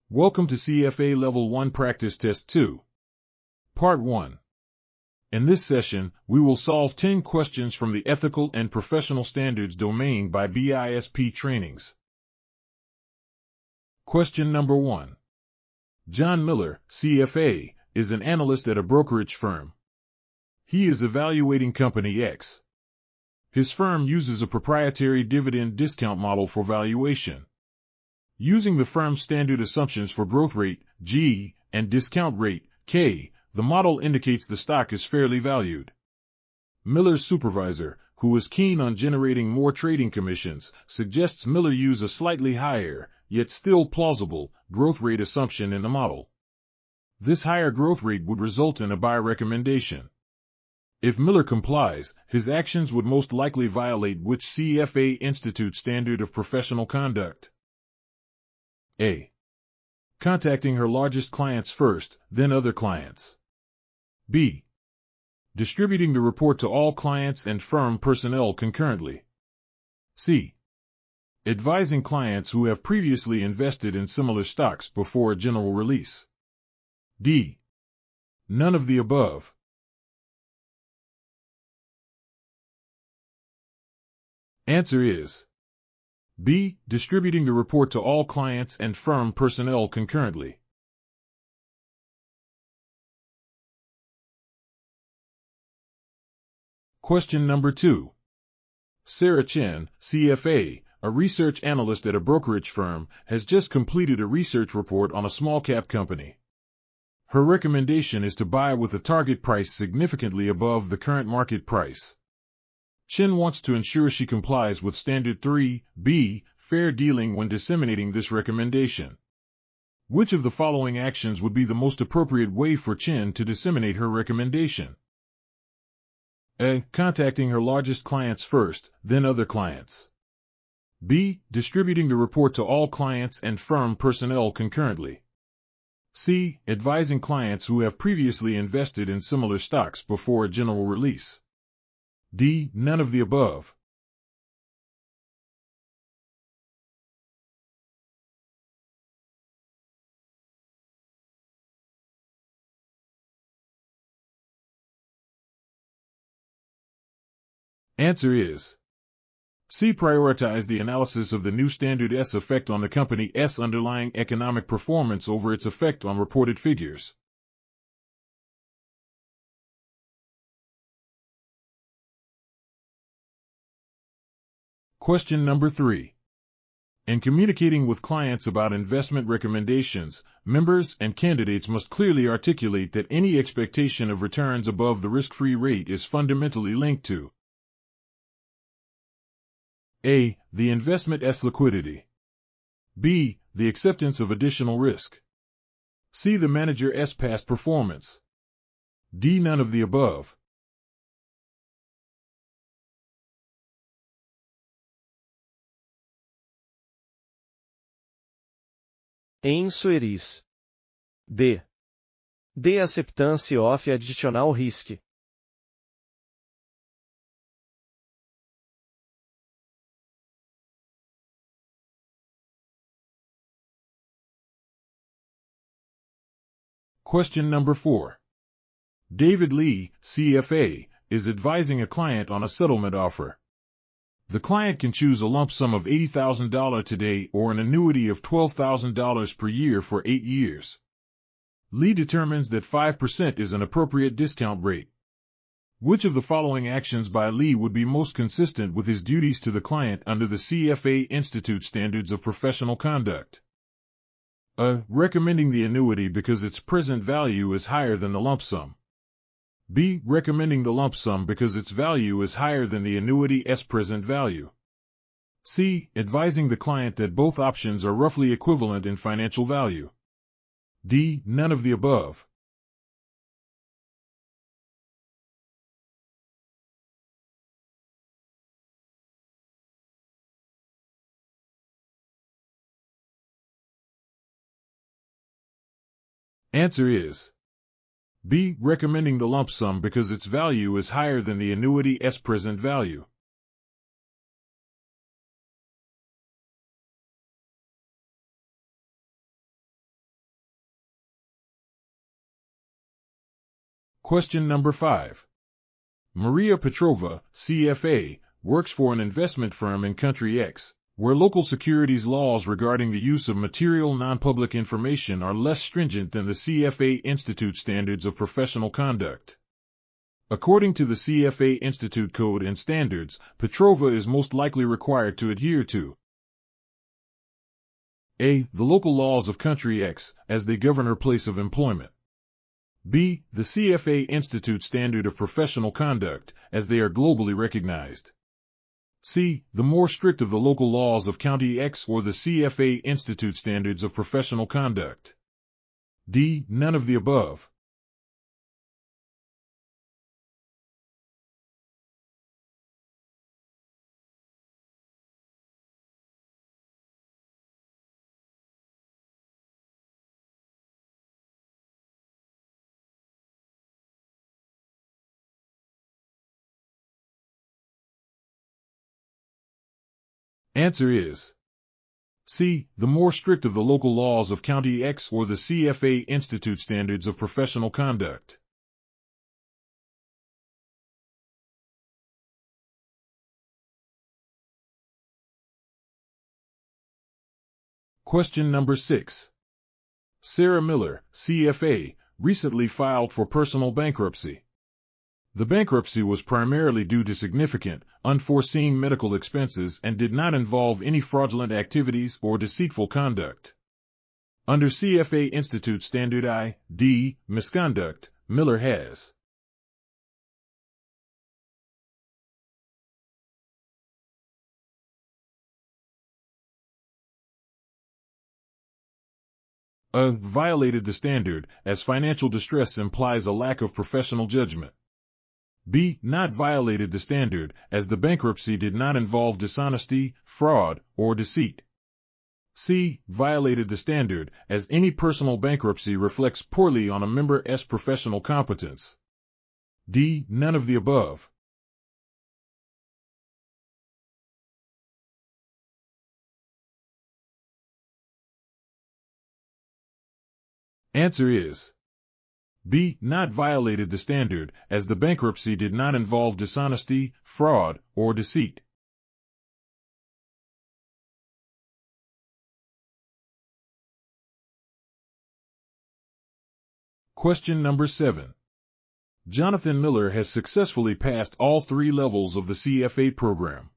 Welcome to CFA Level 1 Practice Test 2. Part 1. In this session, we will solve 10 questions from the Ethical and Professional Standards domain by BISP Trainings. Question number 1. John Miller, CFA, is an analyst at a brokerage firm. He is evaluating Company X. His firm uses a proprietary dividend discount model for valuation. Using the firm's standard assumptions for growth rate, G, and discount rate, K, the model indicates the stock is fairly valued. Miller's supervisor, who is keen on generating more trading commissions, suggests Miller use a slightly higher, yet still plausible, growth rate assumption in the model. This higher growth rate would result in a buy recommendation. If Miller complies, his actions would most likely violate which CFA Institute standard of professional conduct? A. Contacting her largest clients first, then other clients. B. Distributing the report to all clients and firm personnel concurrently. C. Advising clients who have previously invested in similar stocks before a general release. D. None of the above. Answer is B. Distributing the report to all clients and firm personnel concurrently. Question number 2. Sarah Chen, CFA, a research analyst at a brokerage firm, has just completed a research report on a small-cap company. Her recommendation is to buy with a target price significantly above the current market price. Chen wants to ensure she complies with Standard 3B, fair dealing when disseminating this recommendation. Which of the following actions would be the most appropriate way for Chen to disseminate her recommendation? A. Contacting her largest clients first, then other clients. B. Distributing the report to all clients and firm personnel concurrently. C. Advising clients who have previously invested in similar stocks before a general release. D. None of the above. Answer is C. Prioritize the analysis of the new Standard S effect on the company's underlying economic performance over its effect on reported figures. Question number 3. In communicating with clients about investment recommendations, members and candidates must clearly articulate that any expectation of returns above the risk-free rate is fundamentally linked to A. The investment's liquidity. B. The acceptance of additional risk. C. The manager's past performance. D. None of the above. Em Sueris. D. The acceptance of additional risk. Question number 4. David Lee, CFA, is advising a client on a settlement offer. The client can choose a lump sum of $80,000 today or an annuity of $12,000 per year for 8 years. Lee determines that 5% is an appropriate discount rate. Which of the following actions by Lee would be most consistent with his duties to the client under the CFA Institute Standards of Professional Conduct? A. Recommending the annuity because its present value is higher than the lump sum. B. Recommending the lump sum because its value is higher than the annuity's present value. C. Advising the client that both options are roughly equivalent in financial value. D. None of the above. Answer is B. Recommending the lump sum because its value is higher than the annuity's present value. Question number 5. Maria Petrova, CFA, works for an investment firm in country X, where local securities laws regarding the use of material non-public information are less stringent than the CFA Institute standards of professional conduct. According to the CFA Institute Code and Standards, Petrova is most likely required to adhere to A. The local laws of country X, as they govern her place of employment. B. The CFA Institute Standard of Professional Conduct, as they are globally recognized. C. The more strict of the local laws of County X or the CFA Institute Standards of Professional Conduct. D. None of the above. Answer is C. The more strict of the local laws of County X or the CFA Institute Standards of Professional Conduct. Question number 6. Sarah Miller, CFA, recently filed for personal bankruptcy. The bankruptcy was primarily due to significant, unforeseen medical expenses and did not involve any fraudulent activities or deceitful conduct. Under CFA Institute Standard I.D. misconduct, Miller has A. Violated the standard, as financial distress implies a lack of professional judgment. B. Not violated the standard, as the bankruptcy did not involve dishonesty, fraud, or deceit. C. Violated the standard, as any personal bankruptcy reflects poorly on a member's professional competence. D. None of the above. Answer is B. Not violated the standard, as the bankruptcy did not involve dishonesty, fraud, or deceit. Question number 7. Jonathan Miller has successfully passed all 3 levels of the CFA program.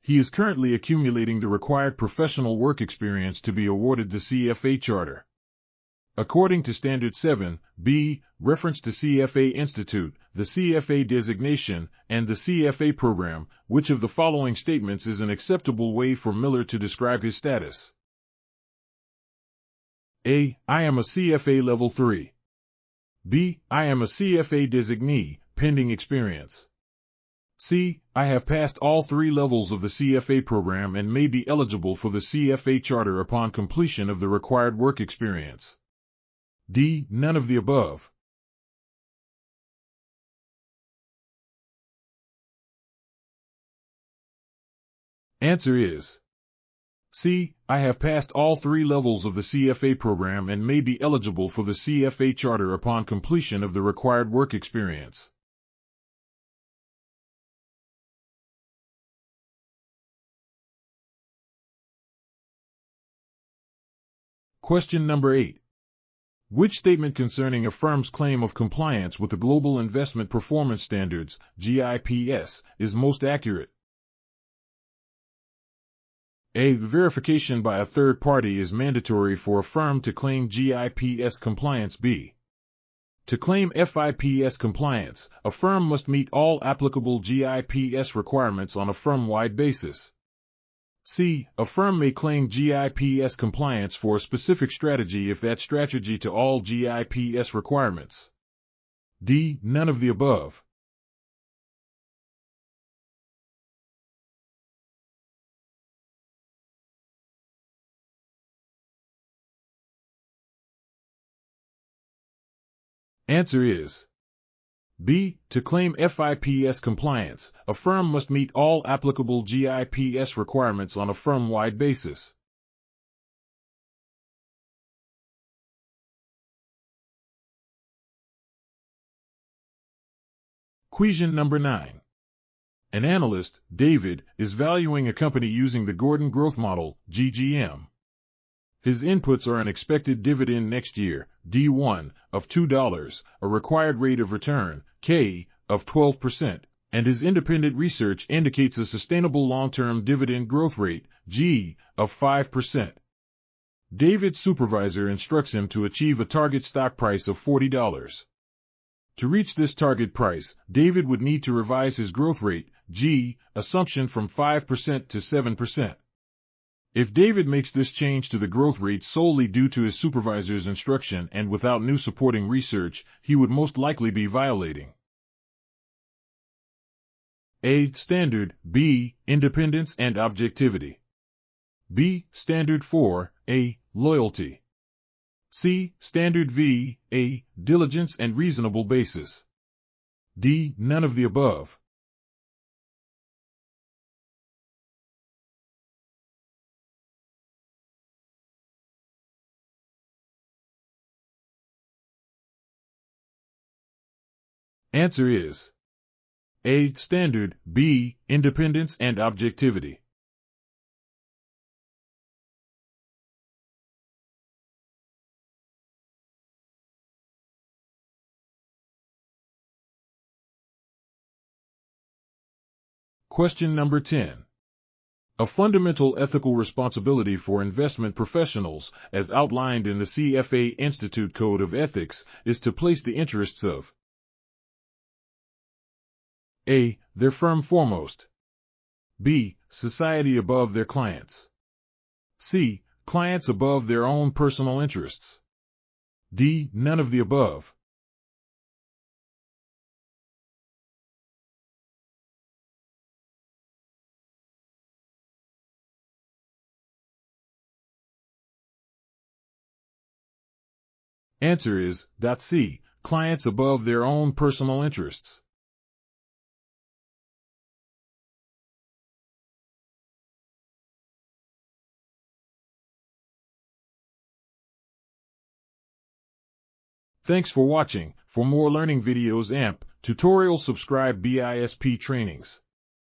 He is currently accumulating the required professional work experience to be awarded the CFA charter. According to Standard 7B, reference to CFA Institute, the CFA designation, and the CFA program, which of the following statements is an acceptable way for Miller to describe his status? A. I am a CFA Level 3. B. I am a CFA designee, pending experience. C. I have passed all 3 levels of the CFA program and may be eligible for the CFA charter upon completion of the required work experience. D. None of the above. Answer is C. I have passed all 3 levels of the CFA program and may be eligible for the CFA charter upon completion of the required work experience. Question number 8. Which statement concerning a firm's claim of compliance with the Global Investment Performance Standards, GIPS, is most accurate? A. The verification by a third party is mandatory for a firm to claim GIPS compliance. B. To claim FIPS compliance, a firm must meet all applicable GIPS requirements on a firm-wide basis. C. A firm may claim GIPS compliance for a specific strategy if that strategy to all GIPS requirements. D. None of the above. Answer is B. To claim FIPS compliance, a firm must meet all applicable GIPS requirements on a firm-wide basis. Question number 9. An analyst, David, is valuing a company using the Gordon Growth Model, GGM. His inputs are an expected dividend next year, D1, of $2, a required rate of return, K, of 12%, and his independent research indicates a sustainable long-term dividend growth rate, G, of 5%. David's supervisor instructs him to achieve a target stock price of $40. To reach this target price, David would need to revise his growth rate, G, assumption from 5% to 7%. If David makes this change to the growth rate solely due to his supervisor's instruction and without new supporting research, he would most likely be violating A. Standard, B. Independence and objectivity. B. Standard 4, A. Loyalty. C. Standard V, A. Diligence and reasonable basis. D. None of the above. Answer is A. Standard, B. Independence and objectivity. Question number 10. A fundamental ethical responsibility for investment professionals, as outlined in the CFA Institute Code of Ethics, is to place the interests of A. Their firm foremost. B. Society above their clients. C. Clients above their own personal interests. D. None of the above. Answer is C. Clients above their own personal interests. Thanks for watching. For more learning videos and tutorials, subscribe BISP Trainings.